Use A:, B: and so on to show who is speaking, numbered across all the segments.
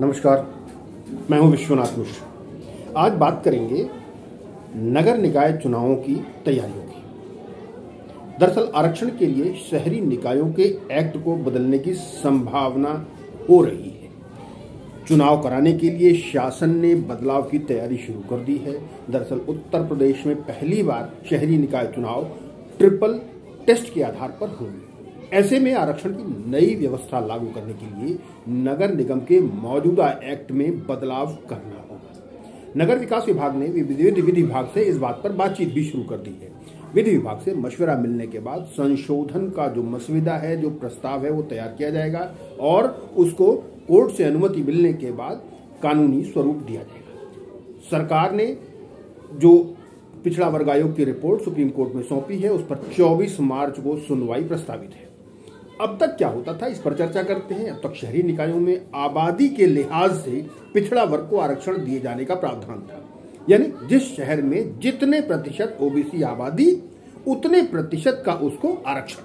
A: नमस्कार, मैं हूं विश्वनाथ मिश्र। आज बात करेंगे नगर निकाय चुनावों की तैयारियों की। दरअसल आरक्षण के लिए शहरी निकायों के एक्ट को बदलने की संभावना हो रही है। चुनाव कराने के लिए शासन ने बदलाव की तैयारी शुरू कर दी है। दरअसल उत्तर प्रदेश में पहली बार शहरी निकाय चुनाव ट्रिपल टेस्ट के आधार पर होंगे। ऐसे में आरक्षण की नई व्यवस्था लागू करने के लिए नगर निगम के मौजूदा एक्ट में बदलाव करना होगा। नगर विकास विभाग ने विधि विभाग से इस बात पर बातचीत भी शुरू कर दी है। विधि विभाग से मशवरा मिलने के बाद संशोधन का जो मसविदा है, जो प्रस्ताव है, वो तैयार किया जाएगा और उसको कोर्ट से अनुमति मिलने के बाद कानूनी स्वरूप दिया जाएगा। सरकार ने जो पिछड़ा वर्ग आयोग की रिपोर्ट सुप्रीम कोर्ट में सौंपी है, उस पर 24 मार्च को सुनवाई प्रस्तावित है। अब तक क्या होता था, इस पर चर्चा करते हैं। अब तक शहरी निकायों में आबादी के लिहाज से पिछड़ा वर्ग को आरक्षण दिए जाने का प्रावधान था। यानी जिस शहर में जितने प्रतिशत ओबीसी आबादी, उतने प्रतिशत का उसको आरक्षण।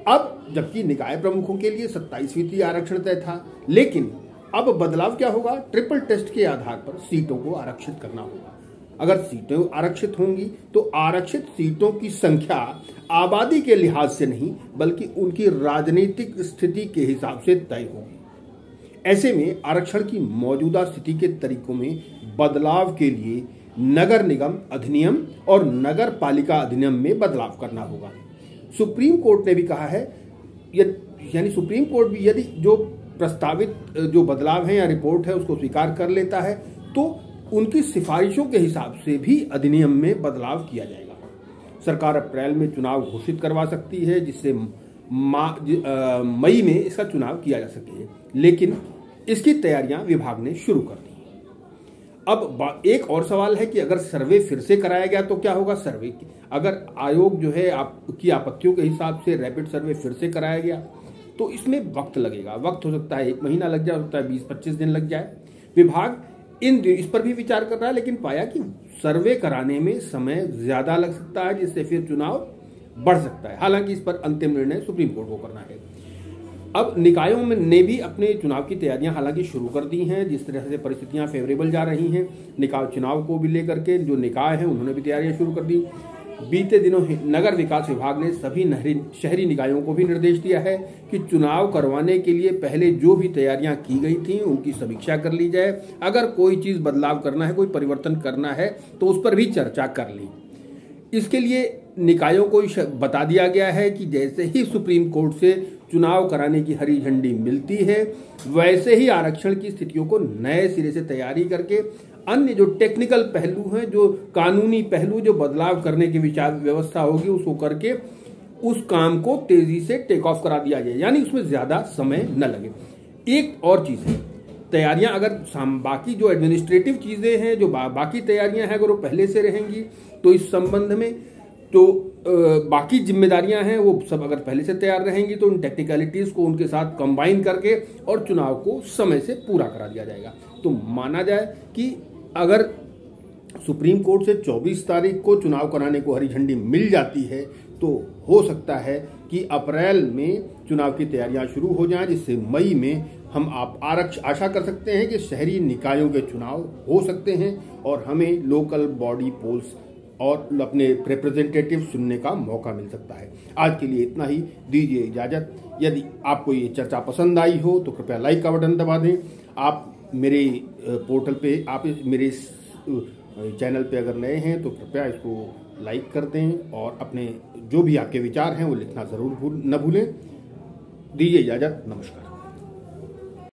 A: अब जबकि निकाय प्रमुखों के लिए 27% आरक्षण तय था, लेकिन अब बदलाव क्या होगा, ट्रिपल टेस्ट के आधार पर सीटों को आरक्षित करना होगा। अगर सीटें आरक्षित होंगी तो आरक्षित सीटों की संख्या आबादी के लिहाज से नहीं, बल्कि उनकी राजनीतिक स्थिति के हिसाब से तय होगी। ऐसे में आरक्षण की मौजूदा स्थिति के तरीकों में बदलाव के लिए नगर निगम अधिनियम और नगर पालिका अधिनियम में बदलाव करना होगा। सुप्रीम कोर्ट ने भी कहा है, यानी सुप्रीम कोर्ट भी यदि जो प्रस्तावित जो बदलाव है या रिपोर्ट है उसको स्वीकार कर लेता है तो उनकी सिफारिशों के हिसाब से भी अधिनियम में बदलाव किया जाएगा। सरकार अप्रैल में चुनाव घोषित करवा सकती है, जिससे मई में इसका चुनाव किया जा सके, लेकिन इसकी तैयारियां विभाग ने शुरू कर दी। अब एक और सवाल है कि अगर सर्वे फिर से कराया गया तो क्या होगा। सर्वे अगर आयोग जो है आपकी आपत्तियों के हिसाब से रैपिड सर्वे फिर से कराया गया तो इसमें वक्त लगेगा। वक्त हो सकता है 1 महीना लग जाए, हो सकता है 20-25 दिन लग जाए। विभाग इस पर भी विचार कर रहा है, लेकिन पाया कि सर्वे कराने में समय ज्यादा लग सकता है, जिससे फिर चुनाव बढ़ सकता है। हालांकि इस पर अंतिम निर्णय सुप्रीम कोर्ट को करना है। अब निकायों में ने भी अपने चुनाव की तैयारियां हालांकि शुरू कर दी हैं। जिस तरह से परिस्थितियां फेवरेबल जा रही हैं, निकाय चुनाव को भी लेकर के जो निकाय हैं उन्होंने भी तैयारियां शुरू कर दी। बीते दिनों नगर विकास विभाग ने सभी शहरी निकायों को भी निर्देश दिया है कि चुनाव करवाने के लिए पहले जो भी तैयारियां की गई थी उनकी समीक्षा कर ली जाए। अगर कोई चीज बदलाव करना है, कोई परिवर्तन करना है तो उस पर भी चर्चा कर ली। इसके लिए निकायों को बता दिया गया है कि जैसे ही सुप्रीम कोर्ट से चुनाव कराने की हरी झंडी मिलती है, वैसे ही आरक्षण की स्थितियों को नए सिरे से तैयारी करके अन्य जो टेक्निकल पहलू हैं, जो कानूनी पहलू, जो बदलाव करने की विचार व्यवस्था होगी, उसको करके उस काम को तेजी से टेक ऑफ करा दिया जाए, यानी उसमें ज्यादा समय न लगे। एक और चीज है, तैयारियां अगर बाकी जो एडमिनिस्ट्रेटिव चीजें हैं, जो बाकी तैयारियां हैं, अगर वो पहले से रहेंगी तो इस संबंध में तो बाकी जिम्मेदारियां हैं वो सब अगर पहले से तैयार रहेंगी तो उन टेक्निकलिटीज को उनके साथ कंबाइन करके और चुनाव को समय से पूरा करा दिया जाएगा। तो माना जाए कि अगर सुप्रीम कोर्ट से 24 तारीख को चुनाव कराने को हरी झंडी मिल जाती है तो हो सकता है कि अप्रैल में चुनाव की तैयारियां शुरू हो जाएं, जिससे मई में हम आशा कर सकते हैं कि शहरी निकायों के चुनाव हो सकते हैं और हमें लोकल बॉडी पोल्स और अपने रिप्रेजेंटेटिव चुनने का मौका मिल सकता है। आज के लिए इतना ही, दीजिए इजाजत। यदि आपको ये चर्चा पसंद आई हो तो कृपया लाइक का बटन दबा दें। आप मेरे पोर्टल पे, आप मेरे चैनल पे अगर नए हैं तो कृपया इसको लाइक कर दें और अपने जो भी आपके विचार हैं वो लिखना जरूर न भूलें। दीजिए इजाजत, नमस्कार।